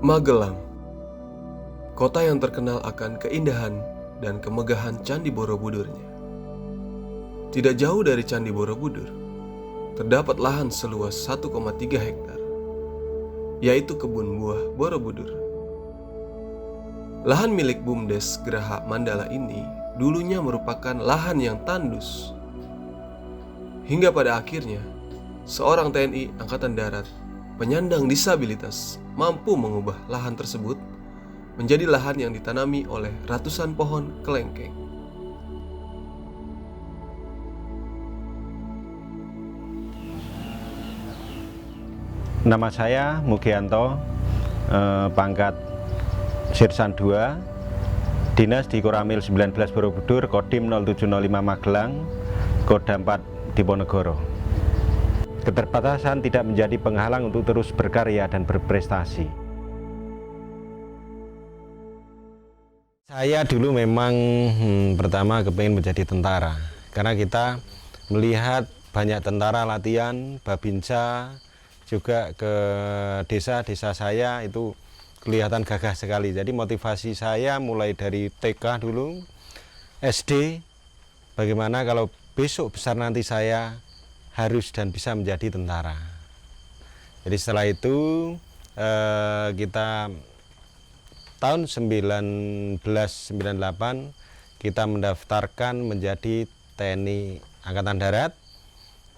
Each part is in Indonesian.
Magelang, kota yang terkenal akan keindahan dan kemegahan Candi Borobudurnya. Tidak jauh dari Candi Borobudur, terdapat lahan seluas 1,3 hektar, yaitu kebun buah Borobudur. Lahan milik BUMDes Geraha Mandala ini dulunya merupakan lahan yang tandus. Hingga pada akhirnya, seorang TNI Angkatan Darat penyandang disabilitas mampu mengubah lahan tersebut menjadi lahan yang ditanami oleh ratusan pohon kelengkeng. Nama saya Mugianto, pangkat Sirsan 2, dinas di Koramil 19 Borobudur, Kodim 0705 Magelang, Koda 4 Diponegoro. Keterbatasan tidak menjadi penghalang untuk terus berkarya dan berprestasi. Saya dulu memang pertama kepingin menjadi tentara, karena kita melihat banyak tentara latihan, Babinsa, juga ke desa-desa saya itu kelihatan gagah sekali. Jadi motivasi saya mulai dari TK dulu, SD, bagaimana kalau besok besar nanti saya harus dan bisa menjadi tentara. Jadi setelah itu kita tahun 1998 kita mendaftarkan menjadi TNI Angkatan Darat.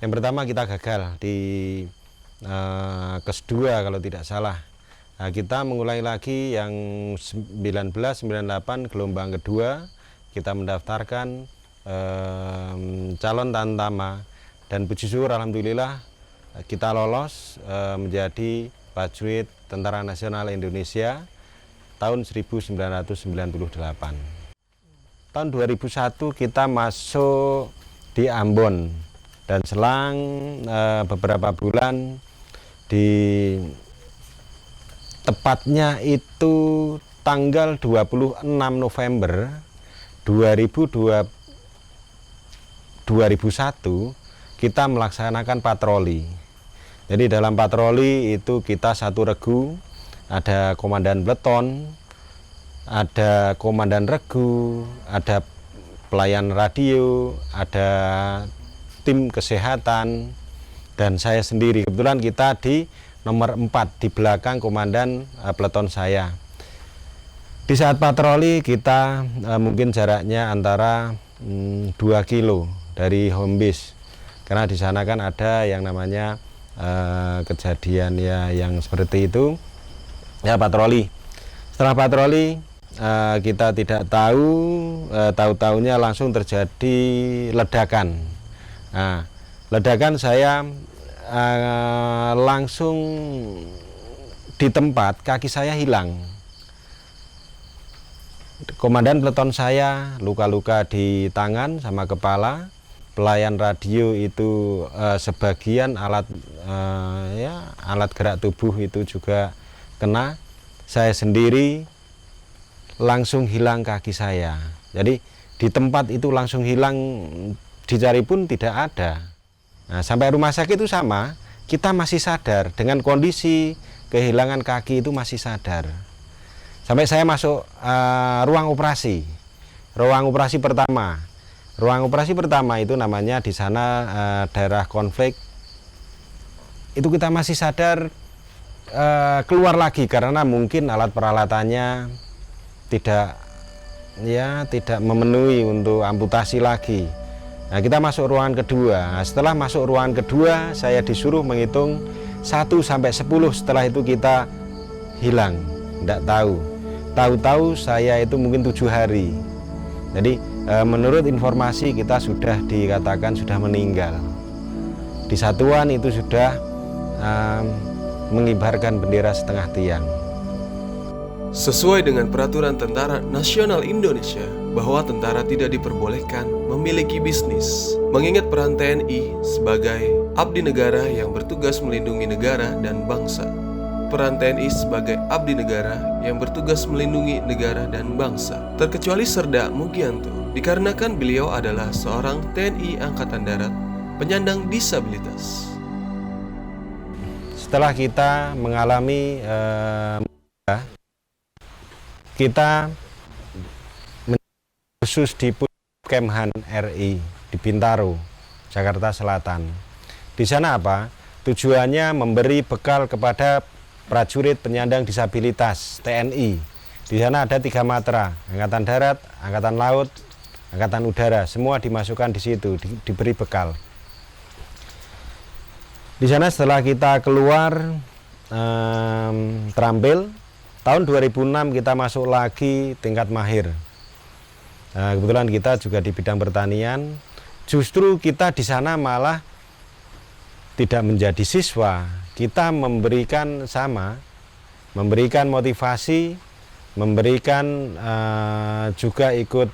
Yang pertama kita gagal di KES 2 kalau tidak salah. Nah, kita mengulangi lagi yang 1998 gelombang kedua, kita mendaftarkan calon tantama. Dan puji syukur alhamdulillah kita lolos menjadi prajurit Tentara Nasional Indonesia tahun 1998. Tahun 2001 kita masuk di Ambon dan selang beberapa bulan di tepatnya itu tanggal 26 November 2001 kita melaksanakan patroli. Jadi dalam patroli itu kita satu regu, ada komandan peleton, ada komandan regu, ada pelayan radio, ada tim kesehatan, dan saya sendiri. Kebetulan kita di nomor 4 di belakang komandan peleton saya. Di saat patroli kita mungkin jaraknya antara 2 kilo dari home base. Karena di sana kan ada yang namanya kejadian ya yang seperti itu, ya patroli. Setelah patroli kita tidak tahu-tahunya langsung terjadi ledakan. Nah, ledakan saya langsung di tempat kaki saya hilang. Komandan peleton saya luka-luka di tangan sama kepala. Pelayan radio itu sebagian alat gerak tubuh itu juga kena. Saya sendiri langsung hilang kaki saya. Jadi di tempat itu langsung hilang, dicari pun tidak ada. Nah, sampai rumah sakit itu sama, kita masih sadar dengan kondisi kehilangan kaki itu masih sadar. Sampai saya masuk ruang operasi pertama. Ruang operasi pertama itu namanya di sana daerah konflik. Itu kita masih sadar, keluar lagi karena mungkin alat peralatannya tidak memenuhi untuk amputasi lagi. Nah, kita masuk ruangan kedua. Nah, setelah masuk ruangan kedua, saya disuruh menghitung 1 sampai 10. Setelah itu kita hilang, tidak tahu. Tahu-tahu saya itu mungkin 7 hari. Jadi menurut informasi kita sudah dikatakan sudah meninggal. Di satuan itu sudah mengibarkan bendera setengah tiang. Sesuai dengan peraturan Tentara Nasional Indonesia bahwa tentara tidak diperbolehkan memiliki bisnis, mengingat peran TNI sebagai abdi negara yang bertugas melindungi negara dan bangsa. Peran TNI sebagai abdi negara yang bertugas melindungi negara dan bangsa, terkecuali Serda Mugianto, dikarenakan beliau adalah seorang TNI Angkatan Darat penyandang disabilitas. Setelah kita mengalami kita khusus di Kemhan RI di Bintaro, Jakarta Selatan. Di sana apa? Tujuannya memberi bekal kepada prajurit penyandang disabilitas TNI. Di sana ada 3 matra, Angkatan Darat, Angkatan Laut, Angkatan Udara, semua dimasukkan di situ, diberi bekal. Di sana setelah kita keluar terampil, tahun 2006 kita masuk lagi tingkat mahir. Nah, kebetulan kita juga di bidang pertanian. Justru kita di sana malah tidak menjadi siswa, kita memberikan motivasi, memberikan juga ikut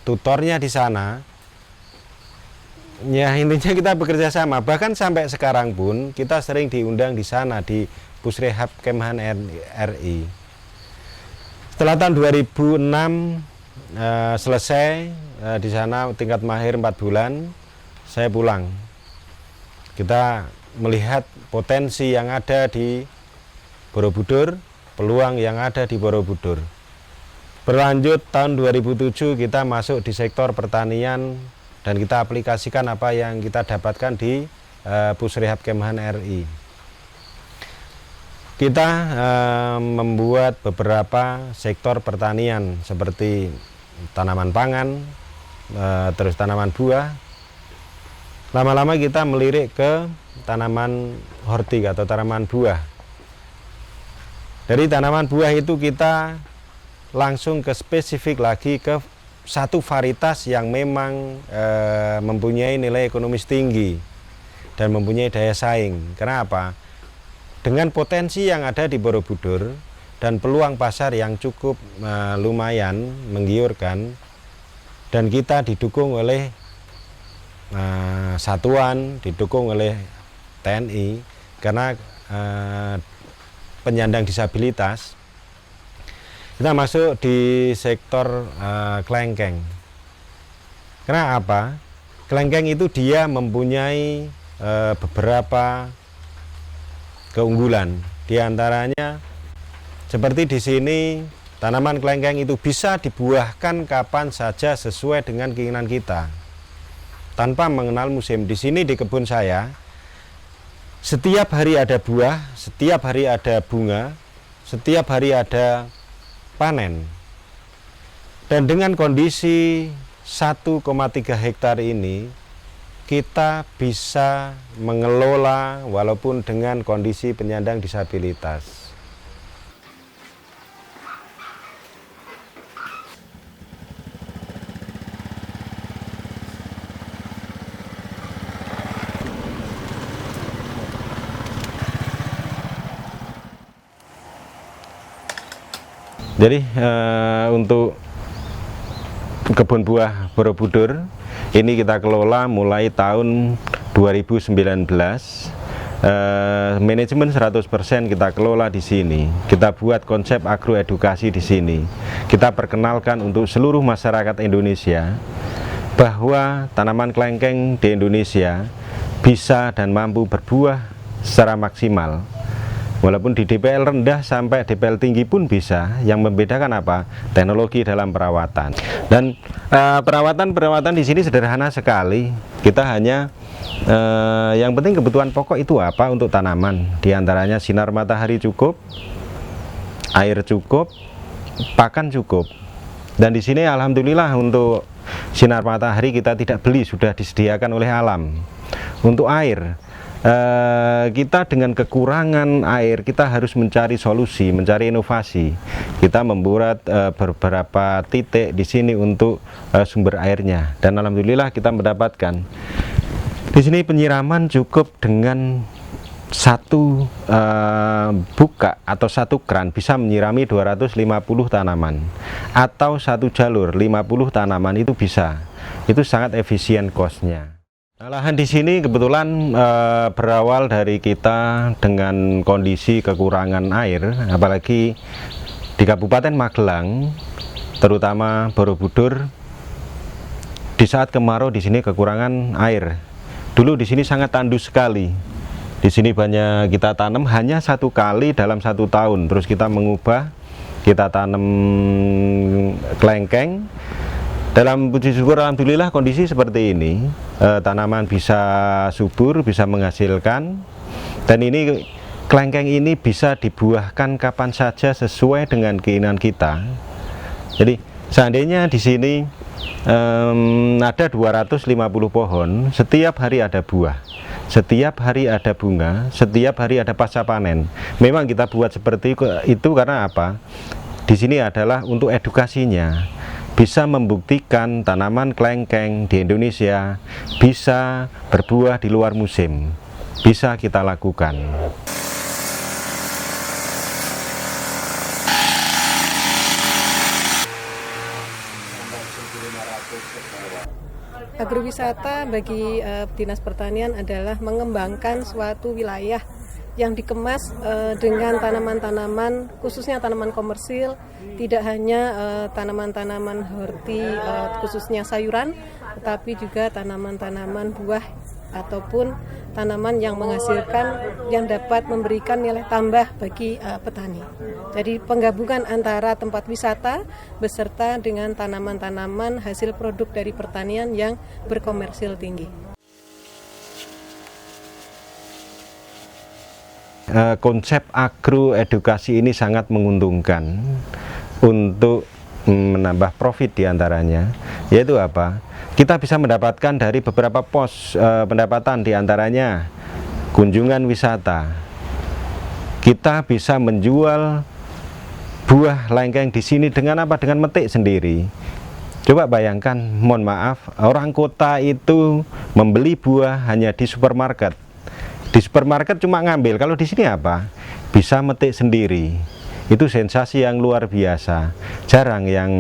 tutornya di sana. Ya intinya kita bekerja sama. Bahkan sampai sekarang pun kita sering diundang di sana di Pusrehab Kemhan RI. Setelah tahun 2006 selesai di sana tingkat mahir 4 bulan, saya pulang. Kita melihat potensi yang ada di Borobudur, peluang yang ada di Borobudur. Berlanjut tahun 2007 kita masuk di sektor pertanian dan kita aplikasikan apa yang kita dapatkan di Pusrehab Kemhan RI. Kita membuat beberapa sektor pertanian seperti tanaman pangan, terus tanaman buah. Lama-lama kita melirik ke tanaman hortik atau tanaman buah. Dari tanaman buah itu kita langsung ke spesifik lagi ke satu varietas yang memang mempunyai nilai ekonomis tinggi dan mempunyai daya saing. Kenapa? Dengan potensi yang ada di Borobudur dan peluang pasar yang cukup lumayan menggiurkan, dan kita didukung oleh satuan, didukung oleh TNI karena penyandang disabilitas, kita masuk di sektor kelengkeng. Karena apa? Kelengkeng itu dia mempunyai beberapa keunggulan. Di antaranya seperti di sini, tanaman kelengkeng itu bisa dibuahkan kapan saja sesuai dengan keinginan kita, tanpa mengenal musim. Di sini di kebun saya, setiap hari ada buah, setiap hari ada bunga, setiap hari ada panen. Dan dengan kondisi 1,3 hektar ini, kita bisa mengelola walaupun dengan kondisi penyandang disabilitas. Jadi untuk kebun buah Borobudur ini kita kelola mulai tahun 2019. Manajemen 100% kita kelola di sini. Kita buat konsep agroedukasi di sini. Kita perkenalkan untuk seluruh masyarakat Indonesia bahwa tanaman kelengkeng di Indonesia bisa dan mampu berbuah secara maksimal. Walaupun di DPL rendah sampai DPL tinggi pun bisa. Yang membedakan apa? Teknologi dalam perawatan. Dan perawatan di sini sederhana sekali. Kita hanya yang penting kebutuhan pokok itu apa untuk tanaman. Di antaranya sinar matahari cukup, air cukup, pakan cukup. Dan di sini alhamdulillah untuk sinar matahari kita tidak beli, sudah disediakan oleh alam. Untuk air, kita dengan kekurangan air, kita harus mencari solusi, mencari inovasi. Kita membuat beberapa titik di sini untuk sumber airnya, dan alhamdulillah kita mendapatkan. Di sini penyiraman cukup dengan satu buka atau satu kran bisa menyirami 250 tanaman, atau satu jalur 50 tanaman itu bisa. Itu sangat efisien cost-nya. Lahan di sini kebetulan berawal dari kita dengan kondisi kekurangan air, apalagi di Kabupaten Magelang, terutama Borobudur, di saat kemarau di sini kekurangan air. Dulu di sini sangat tandus sekali. Di sini banyak kita tanam hanya 1 kali dalam 1 tahun, terus kita mengubah, kita tanam kelengkeng. Dalam puji syukur alhamdulillah kondisi seperti ini, tanaman bisa subur, bisa menghasilkan, dan ini kelengkeng ini bisa dibuahkan kapan saja sesuai dengan keinginan kita. Jadi seandainya di sini ada 250 pohon, setiap hari ada buah, setiap hari ada bunga, setiap hari ada pasca panen. Memang kita buat seperti itu karena apa? Di sini adalah untuk edukasinya, bisa membuktikan tanaman kelengkeng di Indonesia bisa berbuah di luar musim, bisa kita lakukan. Agrowisata bagi Dinas Pertanian adalah mengembangkan suatu wilayah yang dikemas dengan tanaman-tanaman, khususnya tanaman komersil, tidak hanya tanaman-tanaman horti khususnya sayuran, tetapi juga tanaman-tanaman buah ataupun tanaman yang menghasilkan, yang dapat memberikan nilai tambah bagi petani. Jadi penggabungan antara tempat wisata beserta dengan tanaman-tanaman hasil produk dari pertanian yang berkomersil tinggi. Konsep agroedukasi ini sangat menguntungkan untuk menambah profit diantaranya, yaitu apa? Kita bisa mendapatkan dari beberapa pos pendapatan, diantaranya kunjungan wisata. Kita bisa menjual buah lengkeng di sini dengan apa? Dengan metik sendiri. Coba bayangkan, mohon maaf, orang kota itu membeli buah hanya di supermarket. Di supermarket cuma ngambil, kalau di sini apa? Bisa metik sendiri. Itu sensasi yang luar biasa. Jarang yang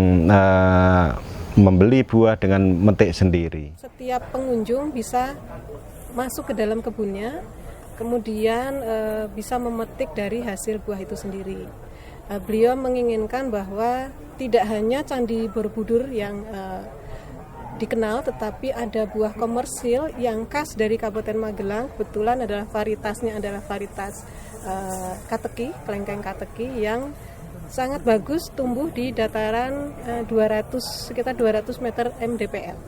membeli buah dengan metik sendiri. Setiap pengunjung bisa masuk ke dalam kebunnya, kemudian bisa memetik dari hasil buah itu sendiri. Beliau menginginkan bahwa tidak hanya Candi Borobudur yang dikenal, tetapi ada buah komersil yang khas dari Kabupaten Magelang. Kebetulan adalah varietasnya adalah varietas kateki, kelengkeng kateki yang sangat bagus tumbuh di dataran sekitar 200 meter mdpl.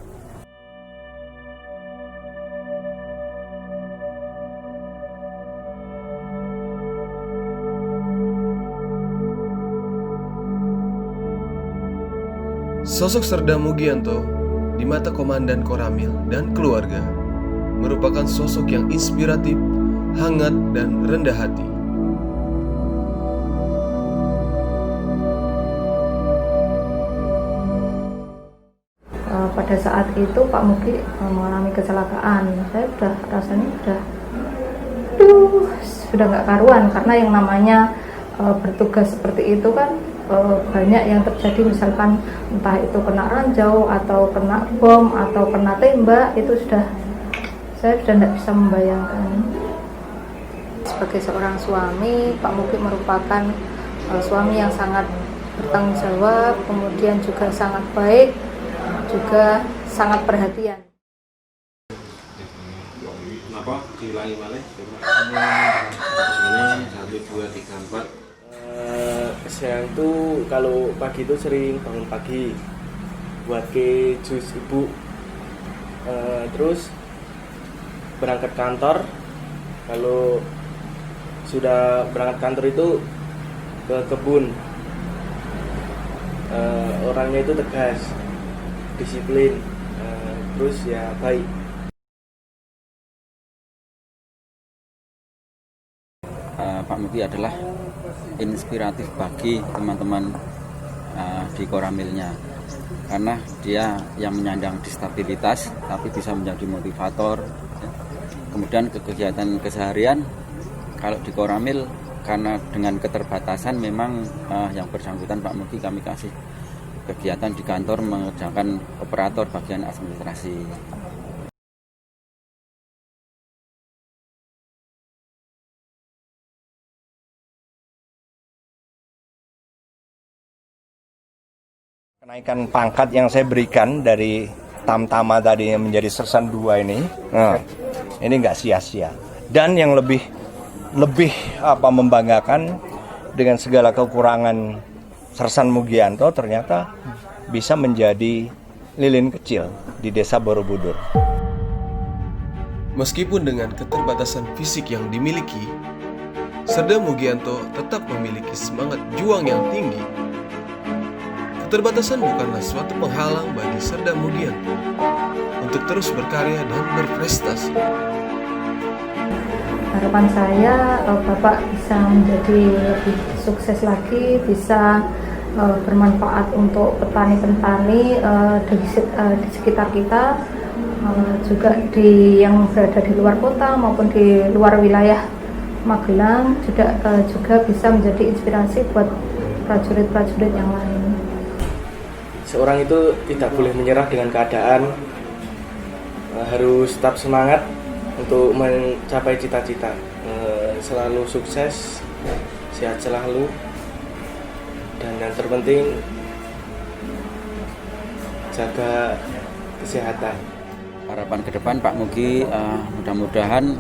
Sosok Serda Mugianto di mata Komandan Koramil dan keluarga merupakan sosok yang inspiratif, hangat, dan rendah hati. Pada saat itu Pak Mugi mengalami kecelakaan. Saya rasanya sudah nggak karuan, karena yang namanya bertugas seperti itu kan banyak yang terjadi, misalkan entah itu kena ranjau atau kena bom atau kena tembak, itu saya sudah tidak bisa membayangkan. Sebagai seorang suami, Pak Mugi merupakan suami yang sangat bertanggung jawab, kemudian juga sangat baik, juga sangat perhatian. Kenapa diulangi balik? Ini 1, 2, 3, 4. Saya tuh kalau pagi itu sering bangun pagi buat ke jus ibu, terus berangkat kantor. Kalau sudah berangkat kantor itu ke kebun, orangnya itu tegas, disiplin, terus ya baik. Pak Mugi adalah inspiratif bagi teman-teman di Koramilnya, karena dia yang menyandang disabilitas tapi bisa menjadi motivator. Kemudian kegiatan keseharian kalau di Koramil, karena dengan keterbatasan memang yang bersangkutan Pak Mugi kami kasih kegiatan di kantor mengerjakan operator bagian administrasi. Kenaikan pangkat yang saya berikan dari tamtama tadi menjadi sersan 2 ini nggak sia-sia. Dan yang lebih membanggakan, dengan segala kekurangan Sersan Mugianto ternyata bisa menjadi lilin kecil di Desa Borobudur. Meskipun dengan keterbatasan fisik yang dimiliki, Serda Mugianto tetap memiliki semangat juang yang tinggi. Keterbatasan bukanlah suatu penghalang bagi Serda Mugianto untuk terus berkarya dan berprestasi. Harapan saya Bapak bisa menjadi lebih sukses lagi, bisa bermanfaat untuk petani-petani di sekitar kita, juga yang berada di luar kota maupun di luar wilayah Magelang, juga bisa menjadi inspirasi buat prajurit-prajurit yang lain. Seorang itu tidak boleh menyerah dengan keadaan, harus tetap semangat untuk mencapai cita-cita, selalu sukses, sehat selalu, dan yang terpenting jaga kesehatan. Harapan ke depan Pak Mugi mudah-mudahan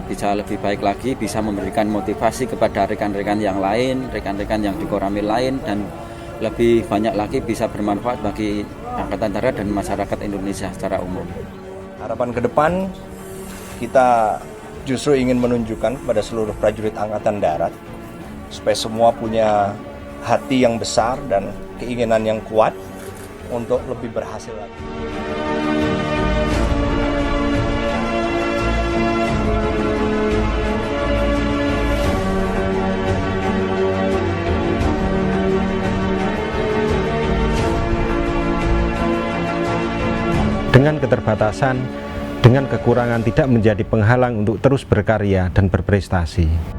bisa lebih baik lagi, bisa memberikan motivasi kepada rekan-rekan yang lain, rekan-rekan yang di Koramil lain, dan lebih banyak lagi bisa bermanfaat bagi Angkatan Darat dan masyarakat Indonesia secara umum. Harapan ke depan, kita justru ingin menunjukkan kepada seluruh prajurit Angkatan Darat supaya semua punya hati yang besar dan keinginan yang kuat untuk lebih berhasil lagi. Dengan keterbatasan, dengan kekurangan tidak menjadi penghalang untuk terus berkarya dan berprestasi.